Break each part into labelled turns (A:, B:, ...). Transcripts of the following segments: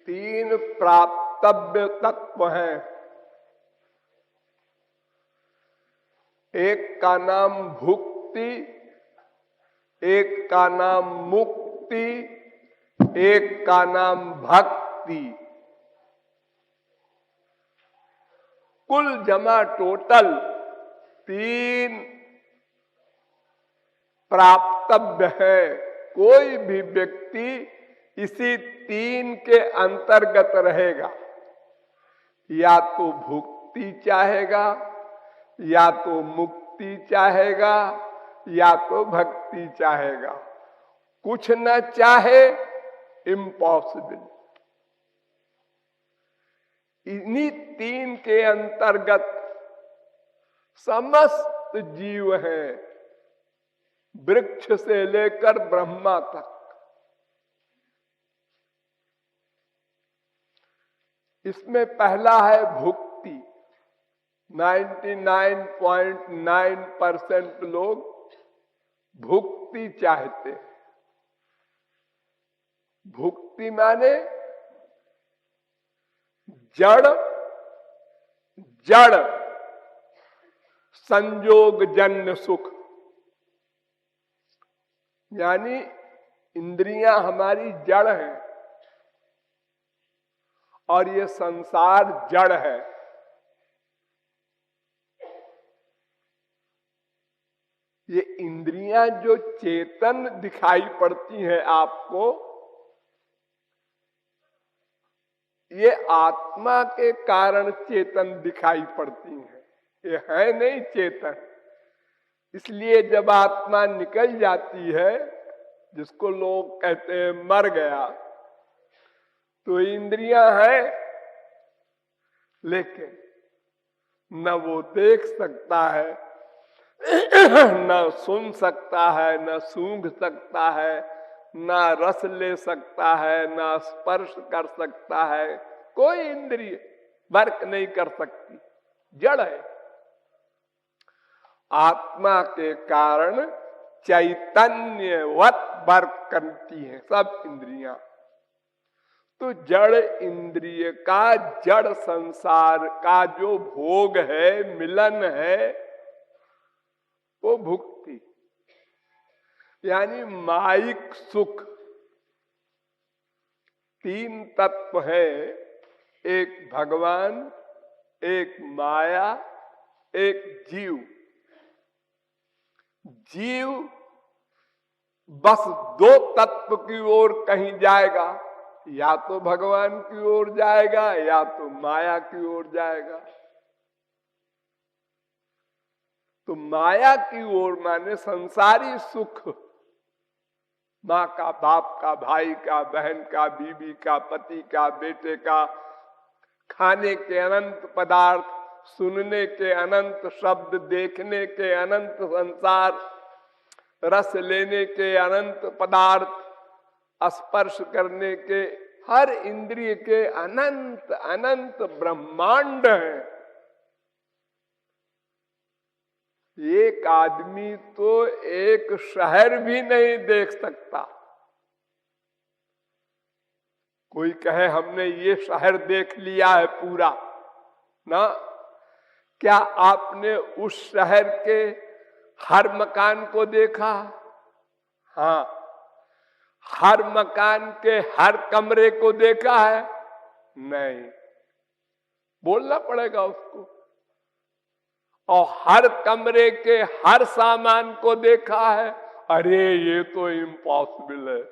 A: तीन प्राप्तव्य तत्व हैं। एक का नाम भुक्ति, एक का नाम मुक्ति, एक का नाम भक्ति। कुल जमा टोटल तीन प्राप्तव्य है। कोई भी व्यक्ति इसी तीन के अंतर्गत रहेगा। या तो भुक्ति चाहेगा, या तो मुक्ति चाहेगा, या तो भक्ति चाहेगा। कुछ न चाहे इम्पॉसिबल। इन्हीं तीन के अंतर्गत समस्त जीव हैं, वृक्ष से लेकर ब्रह्मा तक। इसमें पहला है भुक्ति। 99.9% लोग भुक्ति चाहते हैं। भुक्ति माने जड़ संयोग जन्य सुख। यानी इंद्रियां हमारी जड़ हैं और ये संसार जड़ है। ये इंद्रियां जो चेतन दिखाई पड़ती हैं आपको, ये आत्मा के कारण चेतन दिखाई पड़ती हैं। ये है नहीं चेतन। इसलिए जब आत्मा निकल जाती है, जिसको लोग कहते हैं मर गया, तो इंद्रियां हैं, लेकिन न वो देख सकता है, न सुन सकता है, न सूंघ सकता है, न रस ले सकता है, न स्पर्श कर सकता है। कोई इंद्रिय वर्क नहीं कर सकती, जड़ है। आत्मा के कारण चैतन्यवत वर्क करती है सब इंद्रियां। तो जड़ इंद्रिय का, जड़ संसार का जो भोग है, मिलन है, वो भुक्ति यानी माइक सुख। तीन तत्व है, एक भगवान, एक माया, एक जीव। जीव बस दो तत्व की ओर कहीं जाएगा, या तो भगवान की ओर जाएगा, या तो माया की ओर जाएगा। तो माया की ओर माने संसारी सुख, माँ का, बाप का, भाई का, बहन का, बीवी का, पति का, बेटे का, खाने के अनंत पदार्थ, सुनने के अनंत शब्द, देखने के अनंत संसार, रस लेने के अनंत पदार्थ, स्पर्श करने के हर इंद्रिय के अनंत अनंत ब्रह्मांड है। एक आदमी तो एक शहर भी नहीं देख सकता। कोई कहे हमने ये शहर देख लिया है पूरा ना, क्या आपने उस शहर के हर मकान को देखा? हाँ। हर मकान के हर कमरे को देखा है? नहीं। बोलना पड़ेगा उसको। और हर कमरे के हर सामान को देखा है? अरे ये तो इम्पॉसिबल है।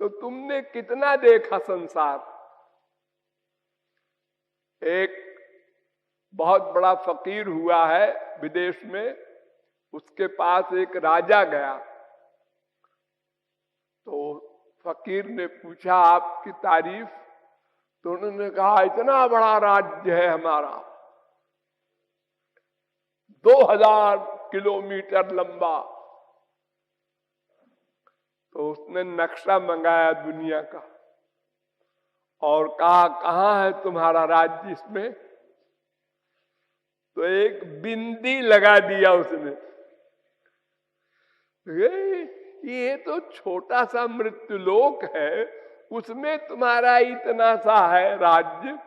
A: तो तुमने कितना देखा संसार? एक बहुत बड़ा फकीर हुआ है विदेश में, उसके पास एक राजा गया। तो फकीर ने पूछा आपकी तारीफ? तो उन्होंने कहा इतना बड़ा राज्य है हमारा, 2000 किलोमीटर लंबा। तो उसने नक्शा मंगाया दुनिया का और कहा कहाँ है तुम्हारा राज्य इसमें? तो एक बिंदी लगा दिया उसने। ये तो छोटा सा मृत्युलोक है, उसमें तुम्हारा इतना सा है राज्य,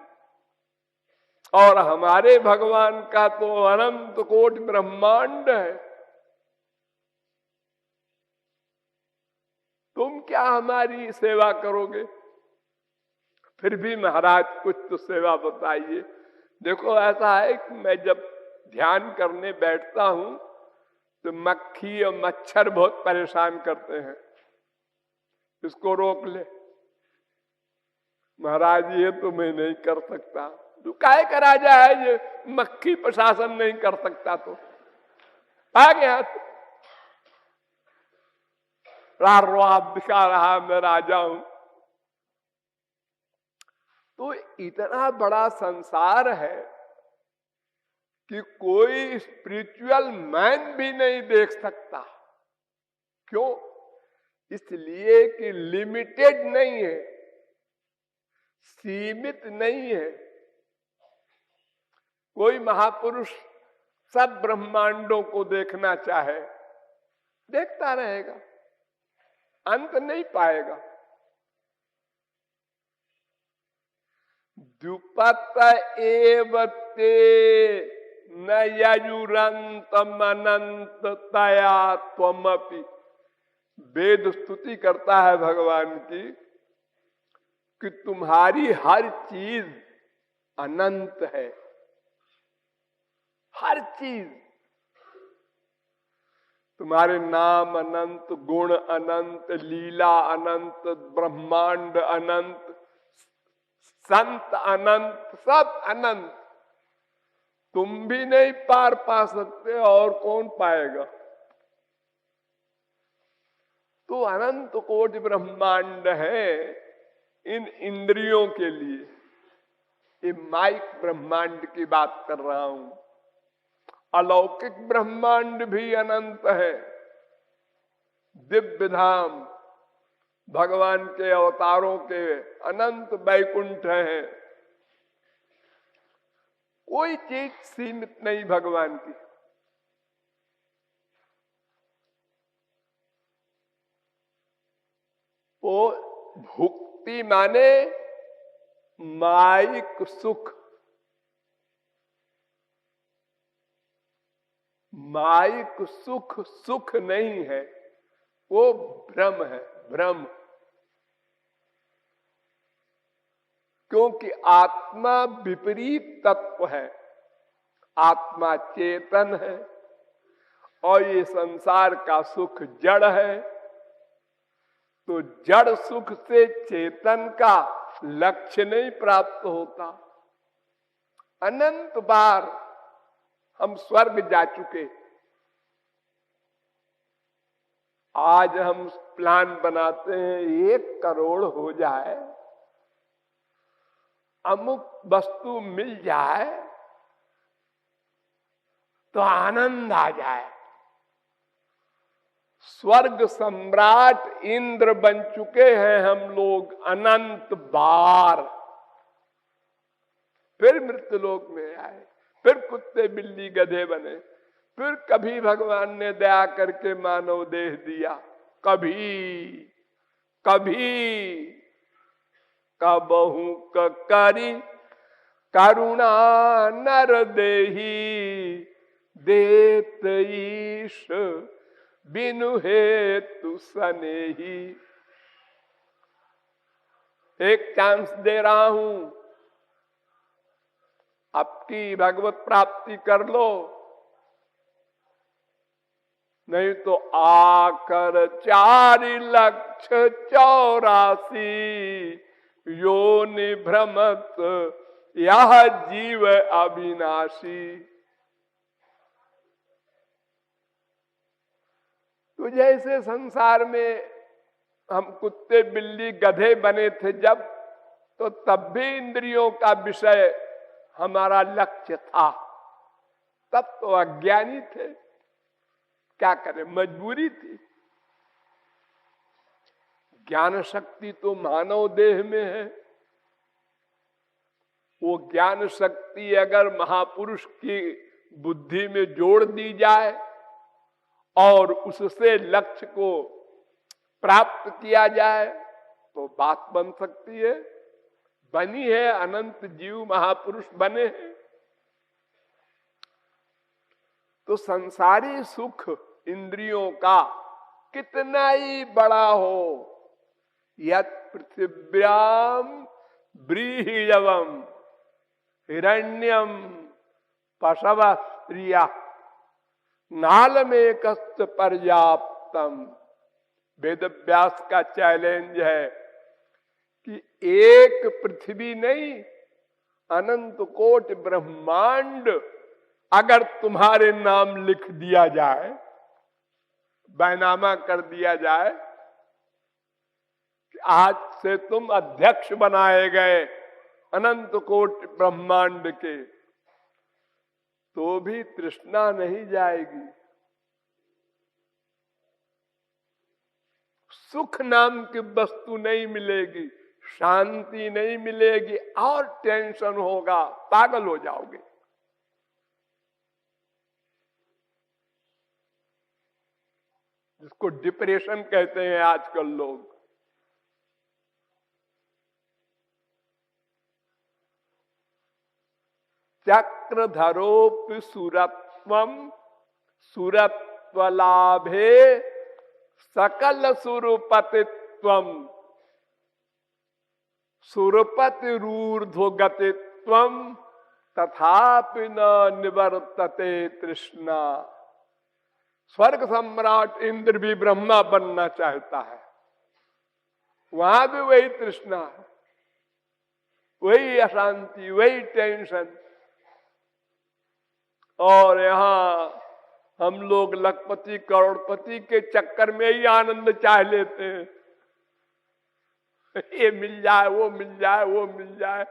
A: और हमारे भगवान का तो अनंत कोटि ब्रह्मांड है। तुम क्या हमारी सेवा करोगे? फिर भी महाराज कुछ तो सेवा बताइए। देखो ऐसा है कि मैं जब ध्यान करने बैठता हूं तो मक्खी और मच्छर बहुत परेशान करते हैं, इसको रोक ले। महाराज ये तो मैं नहीं कर सकता। तू काहे का राजा है, ये मक्खी प्रशासन नहीं कर सकता तो आ गया रात दिखा रहा मैं राजा हूं। तो इतना बड़ा संसार है कि कोई स्पिरिचुअल मैन भी नहीं देख सकता। क्यों? इसलिए कि लिमिटेड नहीं है, सीमित नहीं है। कोई महापुरुष सब ब्रह्मांडों को देखना चाहे, देखता रहेगा, अंत नहीं पाएगा। द्युपत एव ते न ययुरंतम अनंत तया त्वमपि। वेद स्तुति करता है भगवान की कि तुम्हारी हर चीज अनंत है, हर चीज। तुम्हारे नाम अनंत, गुण अनंत, लीला अनंत, ब्रह्मांड अनंत, संत अनंत, सब अनंत। तुम भी नहीं पार पा सकते, और कौन पाएगा? तो अनंत कोटि ब्रह्मांड है इन इंद्रियों के लिए। ये माइक ब्रह्मांड की बात कर रहा हूं। अलौकिक ब्रह्मांड भी अनंत है। दिव्य धाम भगवान के अवतारों के अनंत वैकुंठ है। कोई चीज सीमित नहीं भगवान की। वो भुक्ति माने माइक सुख, माइक सुख सुख नहीं है, वो भ्रम है, भ्रम। क्योंकि आत्मा विपरीत तत्व है, आत्मा चेतन है, और ये संसार का सुख जड़ है। तो जड़ सुख से चेतन का लक्ष्य नहीं प्राप्त होता। अनंत बार हम स्वर्ग जा चुके। आज हम प्लान बनाते हैं 1 करोड़ हो जाए, अमुक वस्तु मिल जाए तो आनंद आ जाए। स्वर्ग सम्राट इंद्र बन चुके हैं हम लोग अनंत बार। फिर मृत्युलोक में आए, फिर कुत्ते बिल्ली गधे बने, फिर कभी भगवान ने दया करके मानव देह दिया, कभी कभी कबहू करी करुणा नर देही देत ईश बिनु हेतु सनेही। एक चांस दे रहा हूं, आपकी भगवत प्राप्ति कर लो, नहीं तो आकर 4,84,000 योनि भ्रमत यह जीव अविनाशी। तो जैसे संसार में हम कुत्ते बिल्ली गधे बने थे जब, तो तब भी इंद्रियों का विषय हमारा लक्ष्य था। तब तो अज्ञानी थे, क्या करें, मजबूरी थी। ज्ञान शक्ति तो मानव देह में है। वो ज्ञान शक्ति अगर महापुरुष की बुद्धि में जोड़ दी जाए और उससे लक्ष्य को प्राप्त किया जाए तो बात बन सकती है, बनी है, अनंत जीव महापुरुष बने हैं। तो संसारी सुख इंद्रियों का कितना ही बड़ा हो, यत् पृथिव्याम व्रीहियवम हिरण्यम पशव स्त्रिया नाल में कस्त पर्याप्तम। वेद व्यास का चैलेंज है कि एक पृथ्वी नहीं, अनंत कोट ब्रह्मांड अगर तुम्हारे नाम लिख दिया जाए, बैनामा कर दिया जाए कि आज से तुम अध्यक्ष बनाए गए अनंत कोट ब्रह्मांड के, तो भी तृष्णा नहीं जाएगी। सुख नाम की वस्तु नहीं मिलेगी, शांति नहीं मिलेगी, और टेंशन होगा, पागल हो जाओगे। जिसको डिप्रेशन कहते हैं आजकल लोग। चक्रधरोपि सुरत्वम सुरत्वलाभे सकल सुरपतित्वम सुरपतिरूर्ध्वगतित्वम तथापि न निवर्तते तृष्णा। स्वर्ग सम्राट इंद्र भी ब्रह्मा बनना चाहता है, वहां भी वही तृष्णा है, वही अशांति, वही टेंशन। और यहां हम लोग लखपति करोड़पति के चक्कर में ही आनंद चाह लेते हैं, ये मिल जाए, वो मिल जाए, वो मिल जाए।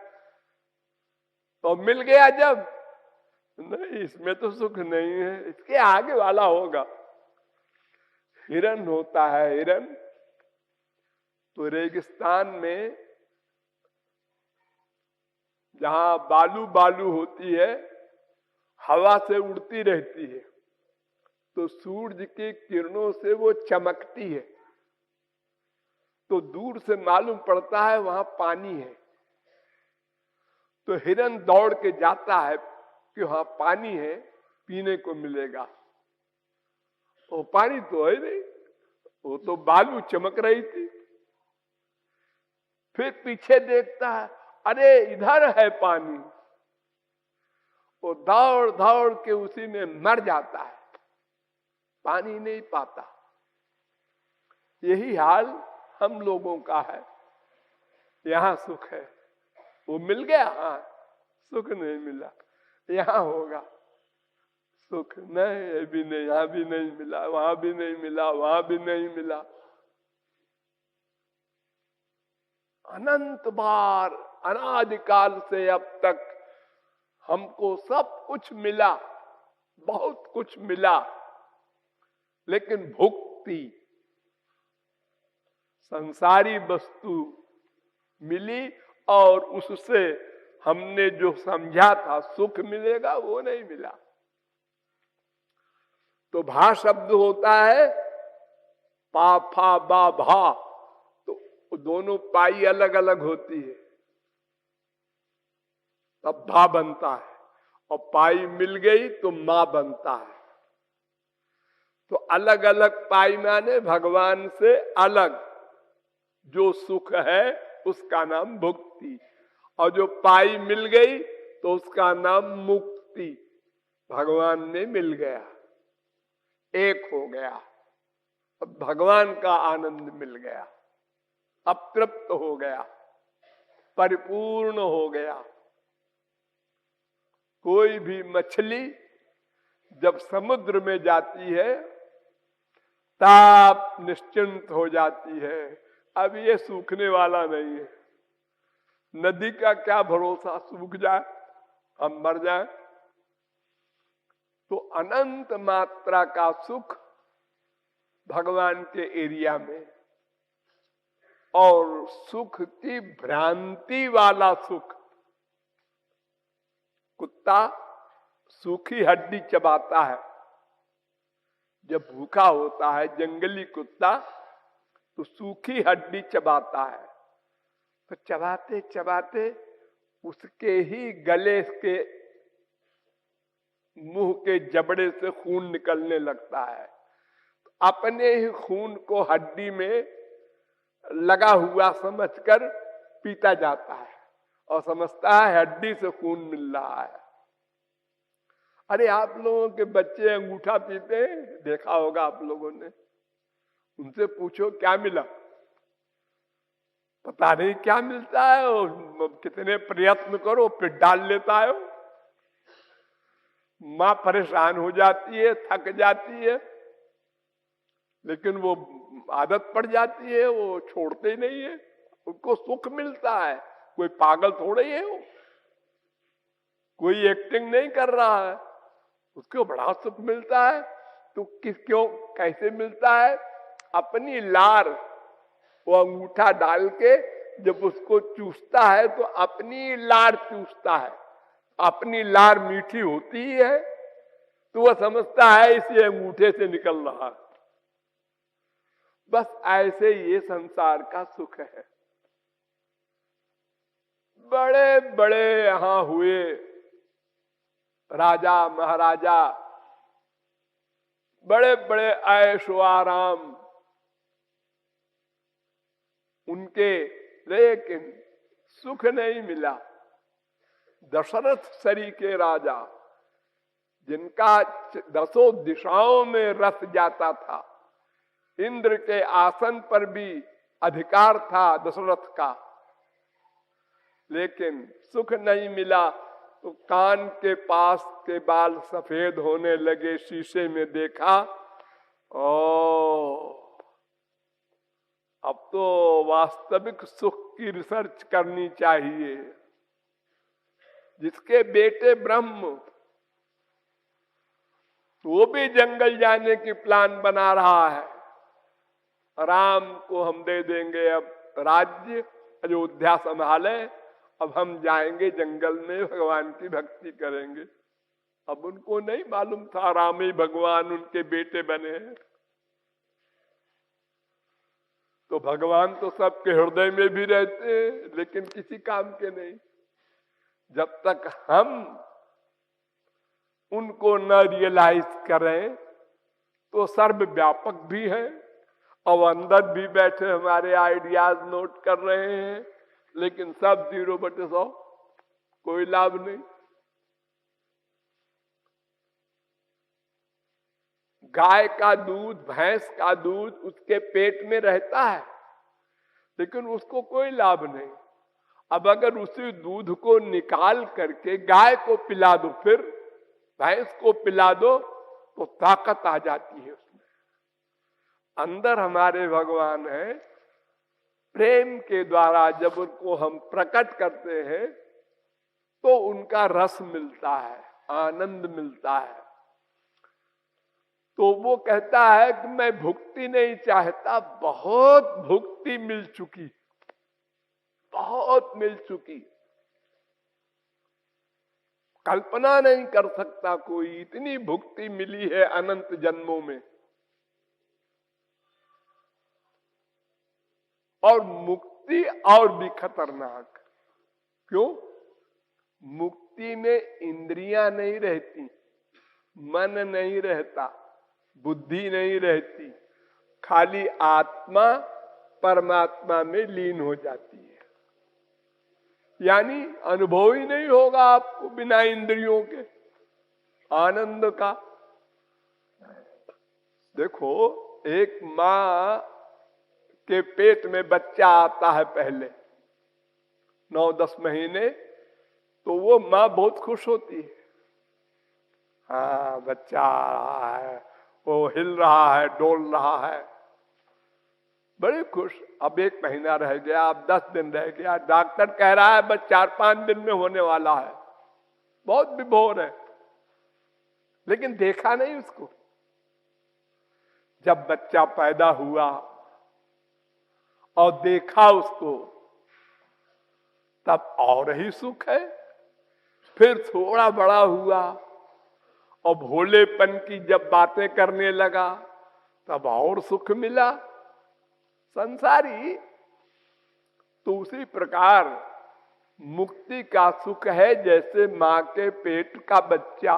A: तो मिल गया जब, नहीं इसमें तो सुख नहीं है, इसके आगे वाला होगा। हिरन होता है, हिरन तो रेगिस्तान में जहां बालू बालू होती है, हवा से उड़ती रहती है, तो सूरज की किरणों से वो चमकती है, तो दूर से मालूम पड़ता है वहां पानी है। तो हिरन दौड़ के जाता है कि वहां पानी है, पीने को मिलेगा। वो पानी तो है नहीं, वो तो बालू चमक रही थी। फिर पीछे देखता है, अरे इधर है पानी। वो दौड़ दौड़ के उसी में मर जाता है, पानी नहीं पाता। यही हाल हम लोगों का है। यहां सुख है, वो मिल गया, हाँ सुख नहीं मिला। यहां होगा सुख, नहीं ये भी नहीं, यहां भी नहीं मिला, वहां भी नहीं मिला, वहां भी नहीं मिला। अनंत बार अनादिकाल से अब तक हमको सब कुछ मिला, बहुत कुछ मिला, लेकिन भुक्ति संसारी वस्तु मिली, और उससे हमने जो समझा था सुख मिलेगा, वो नहीं मिला। तो भा शब्द होता है पा फा बा भा, तो दोनों पाई अलग अलग होती है, तब भा बनता है, और पाई मिल गई तो मां बनता है। तो अलग अलग पाई माने भगवान से अलग जो सुख है उसका नाम भुक्ति, और जो पाई मिल गई तो उसका नाम मुक्ति। भगवान में मिल गया, एक हो गया, अब भगवान का आनंद मिल गया, अब तृप्त हो गया, परिपूर्ण हो गया। कोई भी मछली जब समुद्र में जाती है ताप निश्चिंत हो जाती है, अब ये सूखने वाला नहीं है। नदी का क्या भरोसा, सूख जाए, हम मर जाए। तो अनंत मात्रा का सुख भगवान के एरिया में, और सुख की भ्रांति वाला सुख। कुत्ता सूखी हड्डी चबाता है, जब भूखा होता है जंगली कुत्ता तो सूखी हड्डी चबाता है, तो चबाते चबाते उसके ही गले के मुंह के जबड़े से खून निकलने लगता है। अपने ही खून को हड्डी में लगा हुआ समझकर पीता जाता है और समझता है हड्डी से खून मिल रहा है। अरे आप लोगों के बच्चे अंगूठा पीते हैं, देखा होगा आप लोगों ने, उनसे पूछो क्या मिला, पता नहीं क्या मिलता है, और कितने प्रयत्न करो फिर डाल लेता है। मां परेशान हो जाती है, थक जाती है, लेकिन वो आदत पड़ जाती है, वो छोड़ते ही नहीं है, उनको सुख मिलता है। कोई पागल थोड़े ही है वो, कोई एक्टिंग नहीं कर रहा है, उसको बड़ा सुख मिलता है। तो क्यों, कैसे मिलता है? अपनी लार वो अंगूठा डाल के जब उसको चूसता है तो अपनी लार चूसता है। अपनी लार मीठी होती है तो वह समझता है इसे अंगूठे से निकल रहा है। बस ऐसे ये संसार का सुख है। बड़े बड़े यहां हुए राजा महाराजा, बड़े बड़े ऐशो आराम उनके, लेकिन सुख नहीं मिला। दशरथ सरी के राजा, जिनका 10 दिशाओं में रथ जाता था, इंद्र के आसन पर भी अधिकार था दशरथ का, लेकिन सुख नहीं मिला। तो कान के पास के बाल सफेद होने लगे, शीशे में देखा, ओ अब तो वास्तविक सुख की रिसर्च करनी चाहिए। जिसके बेटे ब्रह्म, वो भी जंगल जाने की प्लान बना रहा है। राम को हम दे देंगे अब राज्य, अयोध्या संभाले, अब हम जाएंगे जंगल में भगवान की भक्ति करेंगे। अब उनको नहीं मालूम था राम ही भगवान उनके बेटे बने हैं। तो भगवान तो सबके हृदय में भी रहते हैं, लेकिन किसी काम के नहीं। जब तक हम उनको न रियलाइज करें तो सर्वव्यापक भी है, और अंदर भी बैठे हमारे आइडियाज नोट कर रहे हैं, लेकिन सब 0/100, कोई लाभ नहीं। गाय का दूध, भैंस का दूध उसके पेट में रहता है, लेकिन उसको कोई लाभ नहीं। अब अगर उसी दूध को निकाल करके गाय को पिला दो, फिर भैंस को पिला दो, तो ताकत आ जाती है उसमें। अंदर हमारे भगवान है, प्रेम के द्वारा जब उनको हम प्रकट करते हैं तो उनका रस मिलता है, आनंद मिलता है। तो वो कहता है कि मैं भुक्ति नहीं चाहता, बहुत भुक्ति मिल चुकी, बहुत मिल चुकी, कल्पना नहीं कर सकता कोई, इतनी भुक्ति मिली है अनंत जन्मों में। और मुक्ति और भी खतरनाक। क्यों? मुक्ति में इंद्रियां नहीं रहती, मन नहीं रहता, बुद्धि नहीं रहती, खाली आत्मा परमात्मा में लीन हो जाती है। यानी अनुभव ही नहीं होगा आपको बिना इंद्रियों के आनंद का। देखो, एक मां के पेट में बच्चा आता है पहले 9-10 महीने, तो वो मां बहुत खुश होती है। हाँ, बच्चा आ रहा है, वो हिल रहा है, डोल रहा है, बड़ी खुश। अब 1 महीना रह गया, अब 10 दिन रह गया, डॉक्टर कह रहा है बस 4-5 दिन में होने वाला है, बहुत विभोर है, लेकिन देखा नहीं उसको। जब बच्चा पैदा हुआ और देखा उसको, तब और ही सुख है। फिर थोड़ा बड़ा हुआ और भोलेपन की जब बातें करने लगा, तब और सुख मिला। संसारी तो उसी प्रकार मुक्ति का सुख है जैसे माँ के पेट का बच्चा,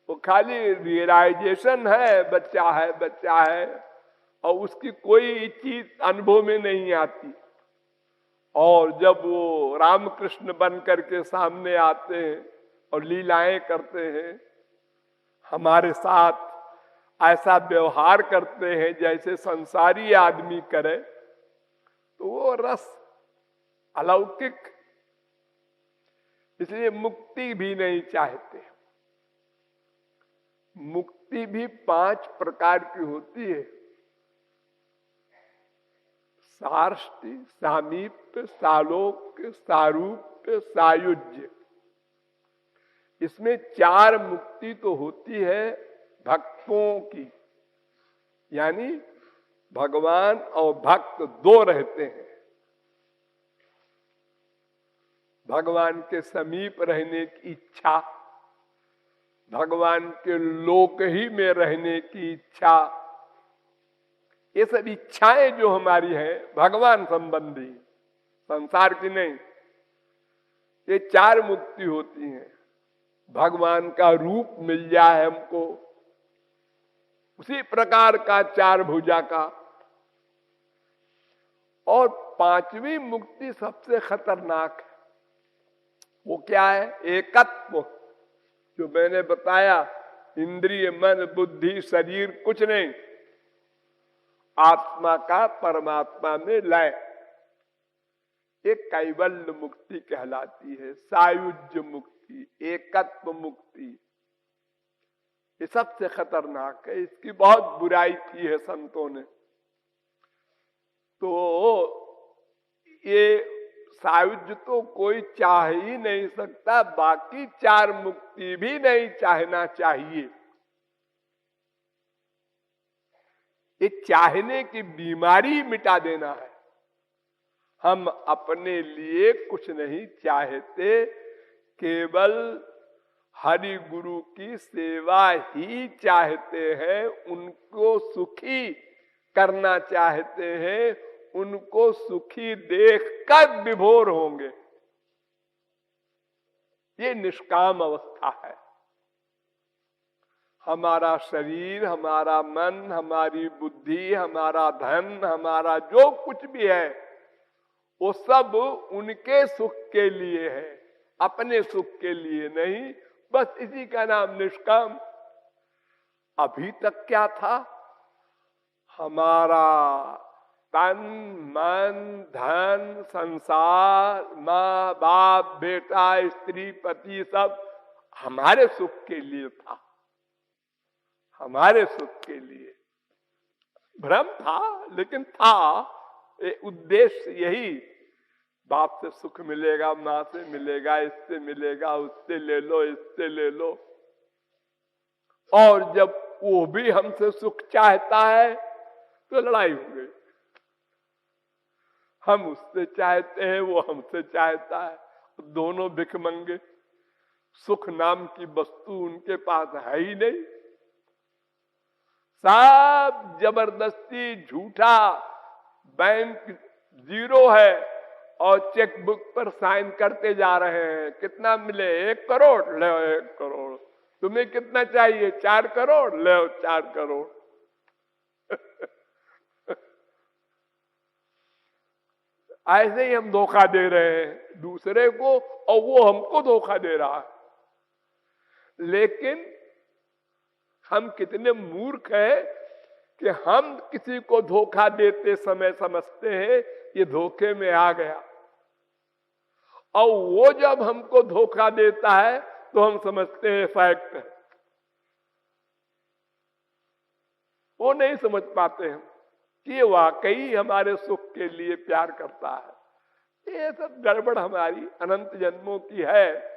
A: वो खाली रियलाइजेशन है बच्चा है बच्चा है, और उसकी कोई चीज अनुभव में नहीं आती। और जब वो रामकृष्ण बन करके सामने आते हैं और लीलाएं करते हैं, हमारे साथ ऐसा व्यवहार करते हैं जैसे संसारी आदमी करे, तो वो रस अलौकिक। इसलिए मुक्ति भी नहीं चाहते। मुक्ति भी 5 प्रकार की होती है: सार्ष्टि, सामीप्य, सालोक्य, सारूप्य, सायुज्य। इसमें 4 मुक्ति तो होती है भक्तों की, यानी भगवान और भक्त 2 रहते हैं। भगवान के समीप रहने की इच्छा, भगवान के लोक ही में रहने की इच्छा, ये सब इच्छाएं जो हमारी हैं भगवान संबंधी, संसार की नहीं। ये 4 मुक्ति होती हैं। भगवान का रूप मिल जाए हमको, उसी प्रकार का 4 भुजा का। और 5वीं मुक्ति सबसे खतरनाक है। वो क्या है? एकत्व। जो मैंने बताया, इंद्रिय, मन, बुद्धि, शरीर कुछ नहीं, आत्मा का परमात्मा में लय, एक कैवल्य मुक्ति कहलाती है। सायुज्य मुक्ति, एकत्व मुक्ति, ये सबसे खतरनाक है। इसकी बहुत बुराई की है संतों ने। तो ये सायुज्य तो कोई चाह ही नहीं सकता, बाकी 4 मुक्ति भी नहीं चाहना चाहिए। ये चाहने की बीमारी मिटा देना है। हम अपने लिए कुछ नहीं चाहते, केवल हरि गुरु की सेवा ही चाहते हैं, उनको सुखी करना चाहते हैं, उनको सुखी देखकर विभोर होंगे। ये निष्काम अवस्था है। हमारा शरीर, हमारा मन, हमारी बुद्धि, हमारा धन, हमारा जो कुछ भी है, वो सब उनके सुख के लिए है, अपने सुख के लिए नहीं। बस इसी का नाम निष्काम। अभी तक क्या था? हमारा तन, मन, धन, संसार, माँ बाप, बेटा, स्त्री, पति, सब हमारे सुख के लिए था, हमारे सुख के लिए। भ्रम था, लेकिन था। उद्देश्य यही, बाप से सुख मिलेगा, माँ से मिलेगा, इससे मिलेगा, उससे ले लो, इससे ले लो। और जब वो भी हमसे सुख चाहता है तो लड़ाई हो गई। हम उससे चाहते हैं, वो हमसे चाहता है, दोनों भिखमंगे। सुख नाम की वस्तु उनके पास है ही नहीं। सब जबरदस्ती झूठा, बैंक 0 है और चेकबुक पर साइन करते जा रहे हैं। कितना मिले? 1 करोड़, ले 1 करोड़। तुम्हें कितना चाहिए? 4 करोड़, ले 4 करोड़। ऐसे ही हम धोखा दे रहे हैं दूसरे को, और वो हमको धोखा दे रहा है। लेकिन हम कितने मूर्ख हैं कि हम किसी को धोखा देते समय समझते हैं ये धोखे में आ गया, और वो जब हमको धोखा देता है तो हम समझते हैं फैक्ट है। वो नहीं समझ पाते हम कि ये वाकई हमारे सुख के लिए प्यार करता है। ये सब गड़बड़ हमारी अनंत जन्मों की है।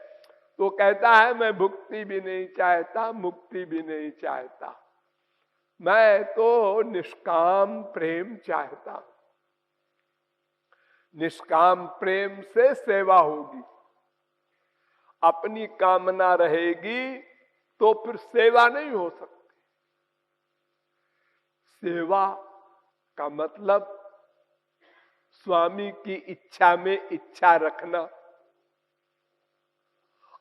A: तो कहता है मैं भुक्ति भी नहीं चाहता, मुक्ति भी नहीं चाहता, मैं तो निष्काम प्रेम चाहता हूं। निष्काम प्रेम से सेवा होगी। अपनी कामना रहेगी तो फिर सेवा नहीं हो सकती। सेवा का मतलब स्वामी की इच्छा में इच्छा रखना।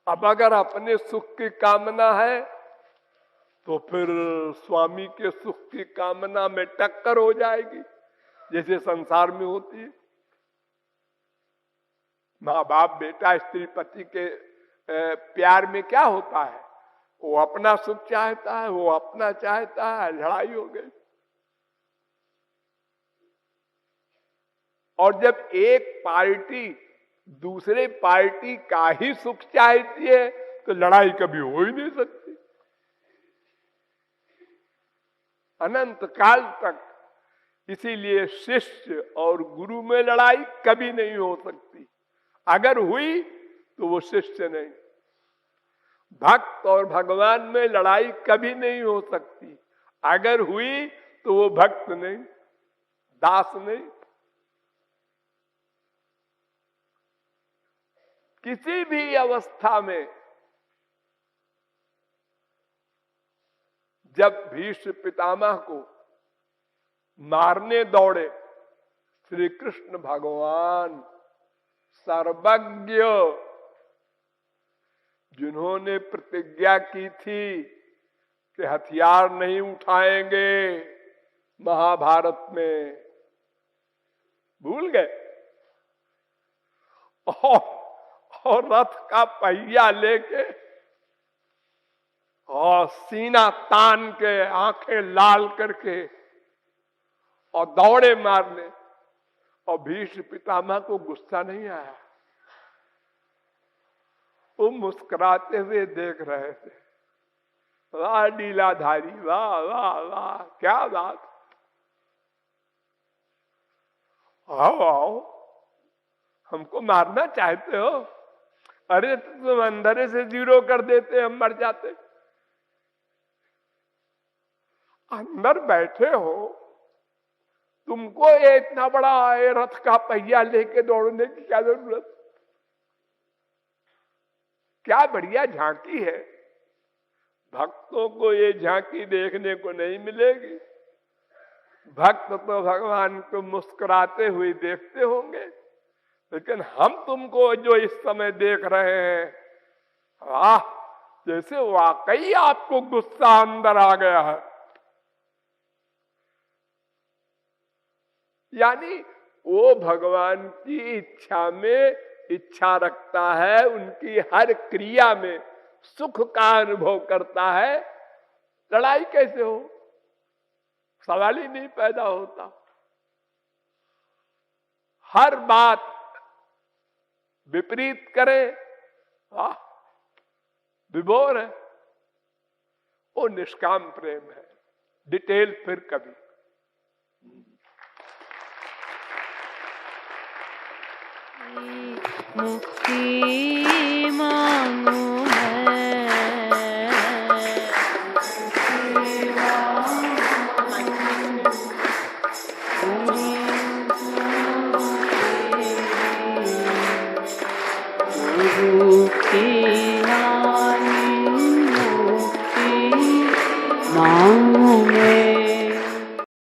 A: अब अगर अपने सुख की कामना है तो फिर स्वामी के सुख की कामना में टक्कर हो जाएगी, जैसे संसार में होती है। माँ बाप बेटा स्त्री पति के प्यार में क्या होता है, वो अपना सुख चाहता है, वो अपना चाहता है, लड़ाई हो गई। और जब एक पार्टी दूसरे पार्टी का ही सुख चाहती है तो लड़ाई कभी हो ही नहीं सकती। अनंत काल तक इसीलिए शिष्य और गुरु में लड़ाई कभी नहीं हो सकती। अगर हुई तो वो शिष्य नहीं। भक्त और भगवान में लड़ाई कभी नहीं हो सकती। अगर हुई तो वो भक्त नहीं, दास नहीं। किसी भी अवस्था में जब भीष्म पितामह को मारने दौड़े श्री कृष्ण भगवान सर्वज्ञ, जिन्होंने प्रतिज्ञा की थी कि हथियार नहीं उठाएंगे महाभारत में, भूल गए और रथ का पहिया लेके और सीना तान के आंखें लाल करके और दौड़े मारने। और भीष्म पितामह को गुस्सा नहीं आया, वो मुस्कुराते हुए देख रहे थे। वाह लीलाधारी, वाह वाह वाह, क्या बात। आओ आओ, हमको मारना चाहते हो? अरे तुम अंदर से जीरो कर देते, हम मर जाते। अंदर बैठे हो, तुमको ये इतना बड़ा रथ का पहिया लेके दौड़ने की क्या जरूरत? क्या बढ़िया झांकी है। भक्तों को ये झांकी देखने को नहीं मिलेगी। भक्त तो भगवान को मुस्कुराते हुए देखते होंगे, लेकिन हम तुमको जो इस समय देख रहे हैं, वाह, जैसे वाकई आपको गुस्सा अंदर आ गया है। यानी वो भगवान की इच्छा में इच्छा रखता है, उनकी हर क्रिया में सुख का अनुभव करता है। लड़ाई कैसे हो, सवाल ही नहीं पैदा होता। हर बात विपरीत करे, वाह, विभोर है। वो निष्काम प्रेम है। डिटेल फिर कभी।
B: मुक्ति मांगू मैं,